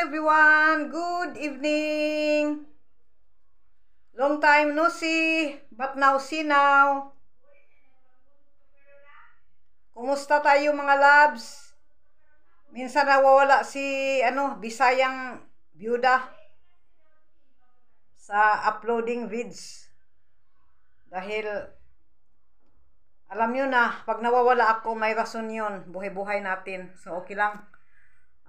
everyone, good evening. Long time no see, but now see now. Kumusta tayo mga loves? Minsan nawawala si Bisayang Byuda sa uploading vids. Dahil alam nyo na, pag nawawala ako, may rason yun. Buhay-buhay natin. So okay lang.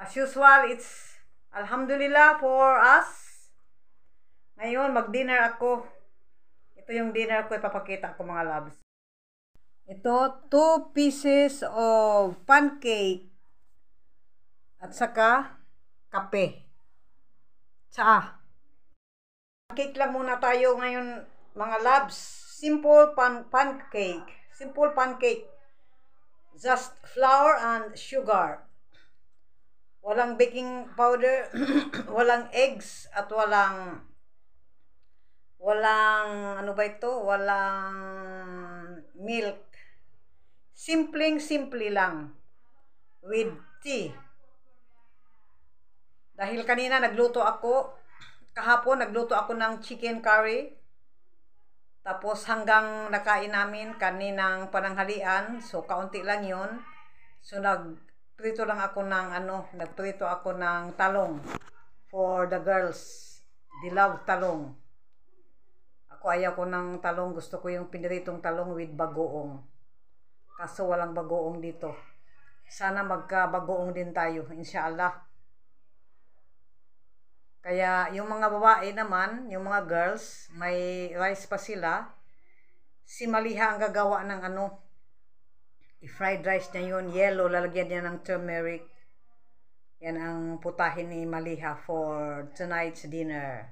As usual, it's Alhamdulillah for us. Ngayon, mag-dinner ako. Ito yung dinner ko, ipapakita ko mga loves. Ito, 2 pieces of pancake. At saka, kape. Tsaa. Pancake lang muna tayo ngayon mga loves. Simple pancake. Simple pancake. Just flour and sugar. Walang baking powder, walang eggs, at walang walang milk. Simple lang with tea. Dahil kanina kahapon nagluto ako ng chicken curry. Tapos hanggang nakain namin kaninang pananghalian, so kaunti lang 'yon. So nagprito ako ng talong for the girls. They love talong. Ako ayaw ko ng talong, gusto ko yung piniritong talong with bagoong. Kaso walang bagoong dito. Sana magka-bagoong din tayo, inshallah. Kaya yung mga babae naman, yung mga girls, may rice pa sila. Si Maliha ang gagawa ng i-fried rice niya yun, yellow, lalagyan niya ng turmeric. Yan ang putahin ni Maliha for tonight's dinner.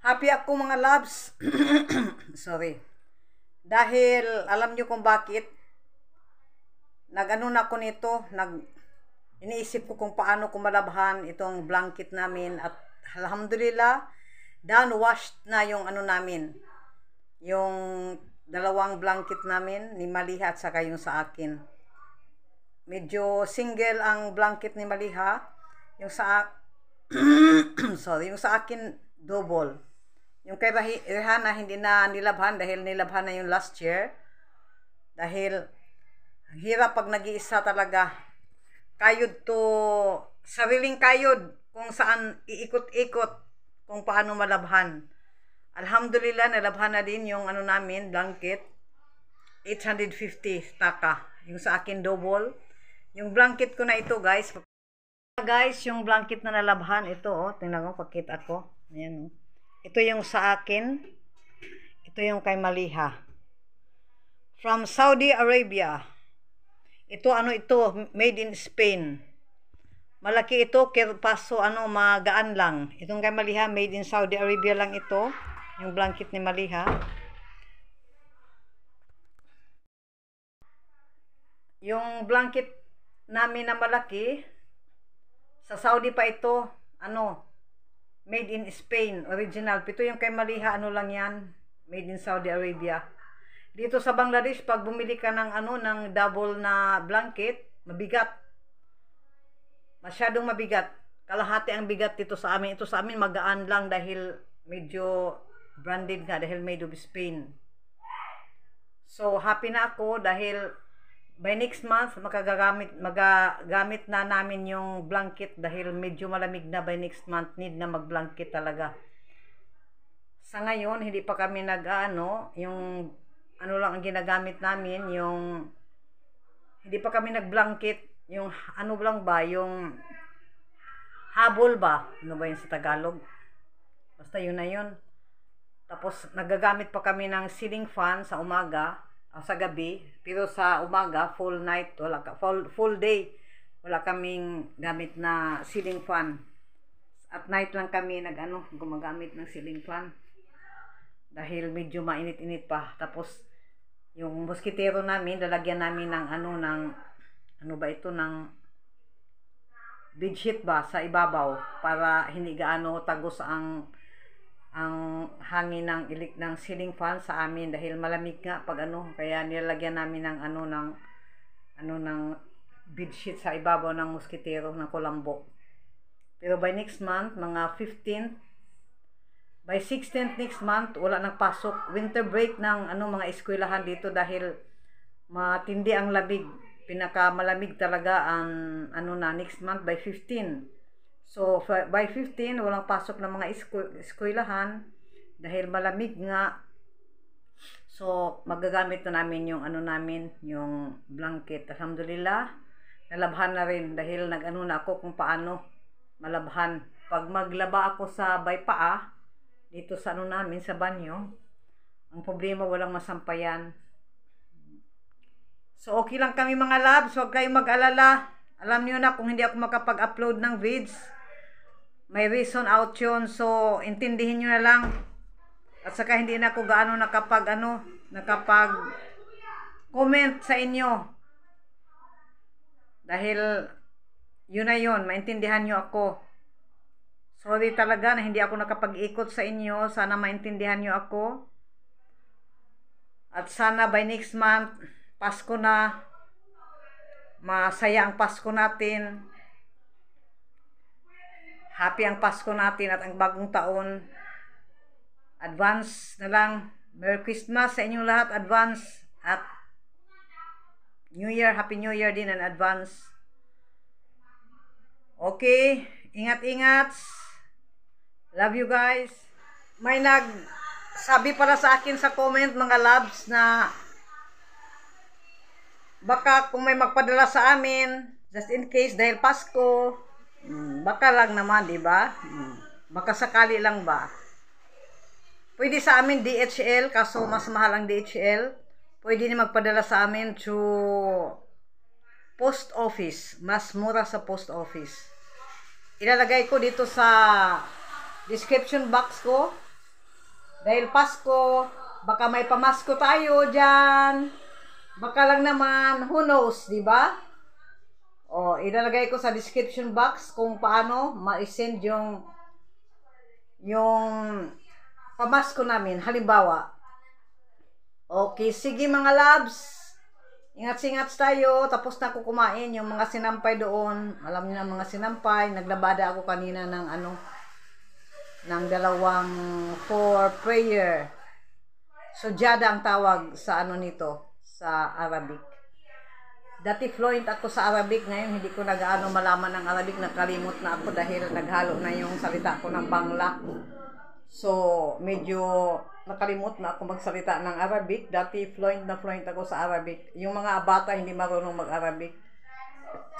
Happy ako mga loves. Sorry. Dahil alam niyo kung bakit na ako nito, iniisip ko kung paano ko malabhan itong blanket namin, at alhamdulillah done washed na yung namin, yung dalawang blanket namin ni Maliha at saka yung sa akin. Medyo single ang blanket ni Maliha, yung sa yung sa akin double. Yung kay Rehana hindi na nilabhan dahil nilabhan na yung last year. Dahil hirap pag nag-iisa talaga. Kayod to, sariling kayod kung saan iikot-ikot kung paano malabhan. Alhamdulillah, nalabhan na din yung namin, blanket. 850 taka. Yung sa akin double. Yung blanket ko na ito, guys. Guys, yung blanket na nalabhan, ito, tingnan ko, pakita ko. Ayan, ito yung sa akin. Ito yung kay Maliha. From Saudi Arabia. Ito ito, made in Spain. Malaki ito, paso magaan lang. Itong kay Maliha, made in Saudi Arabia lang ito. Yung blanket ni Maliha. Yung blanket namin na malaki, sa Saudi pa ito, made in Spain, original. Ito yung kay Maliha, lang yan, made in Saudi Arabia. Dito sa Bangladesh, pag bumili ka ng ng double na blanket, mabigat. Masyadong mabigat. Kalahati ang bigat dito sa amin. Ito sa amin magaan lang dahil medyo branded nga, dahil made of Spain. So happy na ako dahil by next month magagamit na namin yung blanket dahil medyo malamig na. By next month need na mag-blanket talaga. Sa ngayon hindi pa kami yung lang ang ginagamit namin, yung hindi pa kami nag-blanket, yung lang ba, yung habol ba, ba yun sa Tagalog, basta yun na yun. Tapos nagagamit pa kami ng ceiling fan sa umaga, sa gabi, pero sa umaga full night, full day wala kaming gamit na ceiling fan. At night lang kami gumagamit ng ceiling fan dahil medyo mainit-init pa. Tapos yung moskitero namin, lalagyan namin ng ng bedsheet ba sa ibabaw para hindi gaano tagos ang hangin ng ceiling fan sa amin dahil malamig nga pag kaya nilalagyan namin ng ng bedsheet sa ibabaw ng moskitero ng kulambo. Pero by next month, mga 15th, by 16th next month, wala nang pasok. Winter break ng mga eskwelahan dito dahil matindi ang labig. Pinakamalamig talaga ang next month by 15. So by 15 walang pasok ng mga eskwelahan dahil malamig nga. So magagamit na namin yung yung blanket. Alhamdulillah, nalabhan na rin dahil na ako kung paano malabhan. Pag maglaba ako sa paa dito sa namin sa banyo, ang problema walang masampayan. So okay lang kami mga loves, huwag kayong mag-alala. Alam niyo na kung hindi ako makapag-upload ng vids, may reason out yun. So intindihin niyo na lang. At saka hindi na ako gaano nakapag comment sa inyo. Dahil yun na yun, maintindihan niyo ako. Sorry talaga na hindi ako nakapag-ikot sa inyo. Sana maintindihan niyo ako. At sana by next month, Pasko na, masaya ang Pasko natin. Happy ang Pasko natin at ang bagong taon. Advance na lang. Merry Christmas sa inyong lahat, advance. At New Year, Happy New Year din in advance. Okay, ingat-ingat. Love you guys. May nagsabi pala sa akin sa comment mga loves na baka kung may magpadala sa amin just in case dahil Pasko, baka lang naman, di ba? Baka sakali lang ba? Pwede sa amin DHL, kaso mas mahal ang DHL. Pwede din magpadala sa amin to post office. Mas mura sa post office. Ilalagay ko dito sa description box ko. Dahil Pasko, baka may pamasko tayo dyan. Baka lang naman, who knows, di ba? O, ilalagay ko sa description box kung paano ma-send yung pamasko namin. Halimbawa. Okay, sige mga loves. Ingat-ingat tayo. Tapos na ako kumain yung mga sinampay doon. Alam niyo na mga sinampay. Naglabada ako kanina ng ng dalawang for prayer. Sujada ang tawag sa nito, sa Arabic. Dati fluent ako sa Arabic, ngayon hindi ko nagaano malaman ng Arabic, nakalimot na ako dahil naghalo na yung salita ko ng Bangla. So, medyo nakalimot na ako magsalita ng Arabic. Dati fluent ako sa Arabic. Yung mga bata hindi marunong mag-Arabic.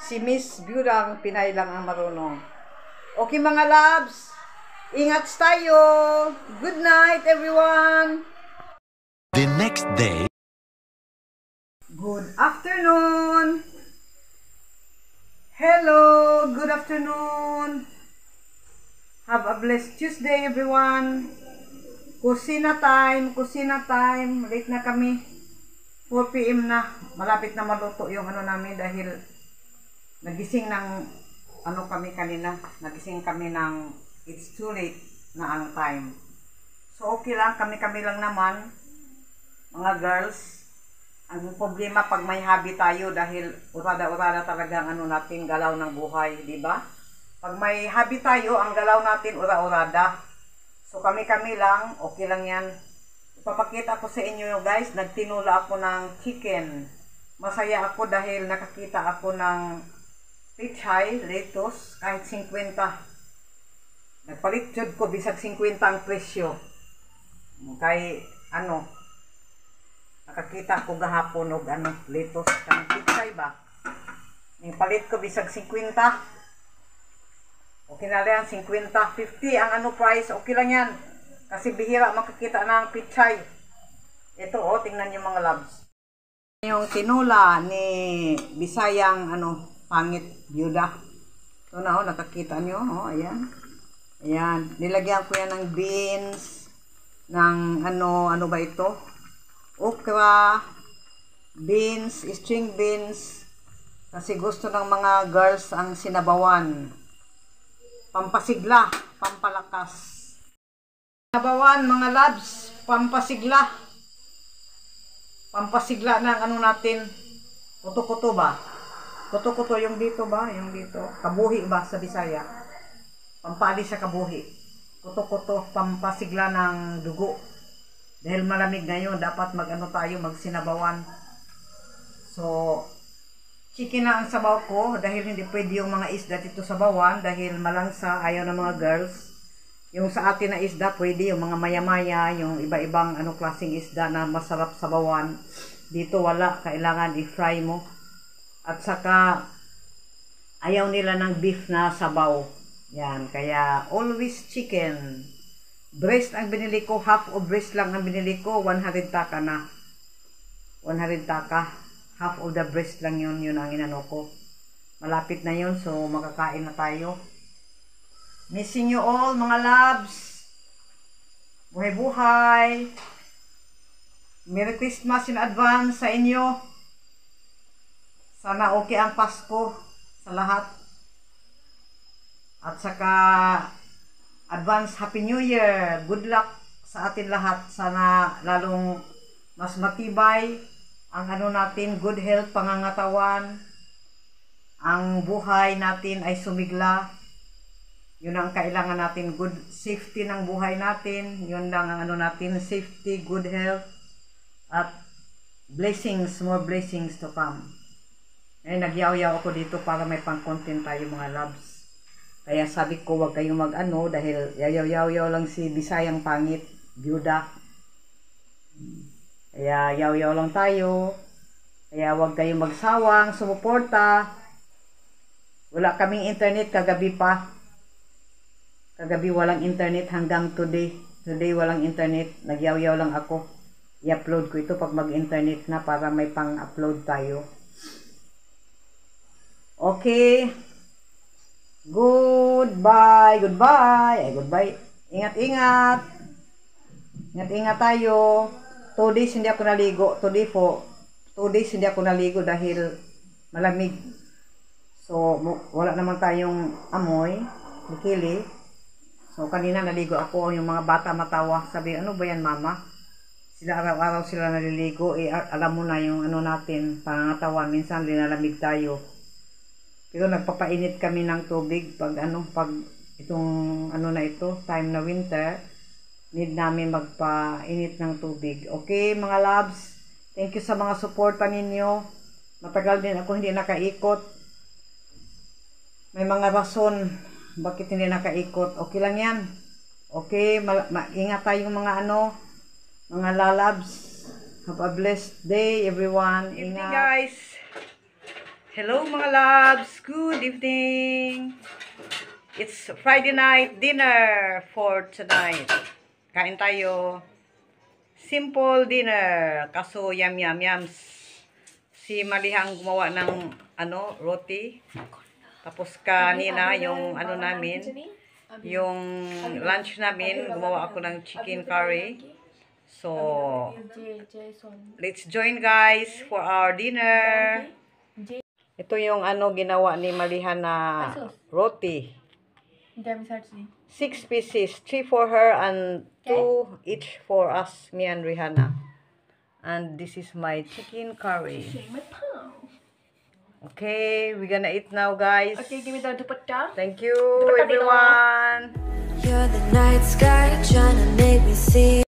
Si Miss Biurang Pinay lang ang marunong. Okay mga loves, ingat tayo. Good night everyone. The next day. Good afternoon. Hello, good afternoon. Have a blessed Tuesday everyone. Kusina time. Late na kami. 4 PM na. Malapit na maluto yung namin dahil nagising ng kami kanina. Nagising kami ng it's too late na ang time. So okay lang, kami lang naman. Mga girls. Ang problema pag may hobby tayo dahil urada-urada talaga ang natin galaw ng buhay, di ba? Pag may hobby tayo, ang galaw natin ura-urada. So kami lang, okay lang yan. Ipapakita ko sa inyo guys, nagtinula ako ng chicken. Masaya ako dahil nakakita ako ng pichay, lettuce, kahit 50. Nagpalit jud ko, bisag 50 ang presyo. Kay nakakita ko gahapon og lettuce kang pichay ba. Ning palit ko bisag 50. Okay na lang 50, 50 ang price, okay lang yan. Kasi bihira makakita ng pichay. Ito tingnan niyo mga loves. Yung tinula ni Bisayang pangit byuda. Ito na nakakita niyo, ayan. Ayan, nilagyan ko yan ng beans, ng ano ba ito? Okra, beans, string beans. Kasi gusto ng mga girls ang sinabawan. Pampasigla, pampalakas. Sinabawan mga loves, pampasigla. Pampasigla ng natin, kuto-kuto ba? Kuto-kuto yung dito ba? Yung dito. Kabuhi ba sa Bisaya? Pampali sa kabuhi. Kuto-kuto, pampasigla ng dugo. Dahil malamig ngayon, dapat mag-ano tayo, magsinabawan. So, chicken na ang sabaw ko dahil hindi pwede yung mga isda dito sa bawan dahil malansa, ayaw ng mga girls. Yung sa atin na isda, pwede yung mga maya-maya, yung iba-ibang klaseng isda na masarap sa bawan. Dito wala, kailangan i-fry mo. At saka, ayaw nila ng beef na sabaw. Yan, kaya always chicken. Breast ang binili ko, half of breast lang ang binili ko, 100 taka na. 100 taka. Half of the breast lang yun ang inano ko. Malapit na yun, so makakain na tayo. Missing you all, mga loves. Buhay-buhay. Merry Christmas in advance sa inyo. Sana okay ang Pasko sa lahat. At saka advance Happy New Year. Good luck sa atin lahat. Sana lalong mas matibay ang natin, good health, pangangatawan. Ang buhay natin ay sumigla. Yun ang kailangan natin, good safety ng buhay natin. Yun lang ang natin, safety, good health, at blessings, more blessings to come. Eh, nagyaw-yaw ako dito para may pang-content tayo mga loves. Kaya sabi ko, wag kayong mag-ano dahil yaw-yaw lang si Bisayang pangit, byuda. Kaya yaw-yaw lang tayo. Kaya wag kayong magsawang, sumuporta. Wala kaming internet kagabi pa. Kagabi walang internet hanggang today. Today walang internet. Nagyaw-yaw lang ako. I-upload ko ito pag mag-internet na para may pang-upload tayo. Okay. Goodbye. Goodbye. Ay, goodbye. Ingat-ingat. Ingat-ingat tayo. 2 days hindi ako naligo. 2 days hindi ako naligo dahil malamig. So, wala naman tayong amoy. Bikili. So, kanina naligo ako. Yung mga bata matawa. Sabi, ano ba yan, mama? Sila araw-araw sila naliligo. Eh, alam mo na yung natin, pangatawan. Minsan, linalamig tayo. Pero nagpapainit kami ng tubig pag itong na ito, time na winter, need namin magpainit ng tubig. Okay, mga loves, thank you sa mga suporta ninyo. Matagal din ako hindi nakaikot. May mga rason bakit hindi nakaikot. Okay lang yan. Okay, ingat tayong mga mga lalabs. Have a blessed day, everyone. Ingat. Evening, guys. Hello mga loves, good evening. It's Friday night dinner for tonight. Kain tayo. Simple dinner, kaso yum. Si Malihang gumawa ng roti. Tapos kanina yung namin, yung lunch namin, gumawa ako ng chicken curry. So, let's join guys for our dinner. Ito yung ginawa ni Malihan na roti. 6 pieces. 3 for her and 2 each for us, me and Rihanna. And this is my chicken curry. Okay, we're gonna eat now, guys. Okay, give me the dupatta. Thank you, everyone. You're the night sky trying to make me see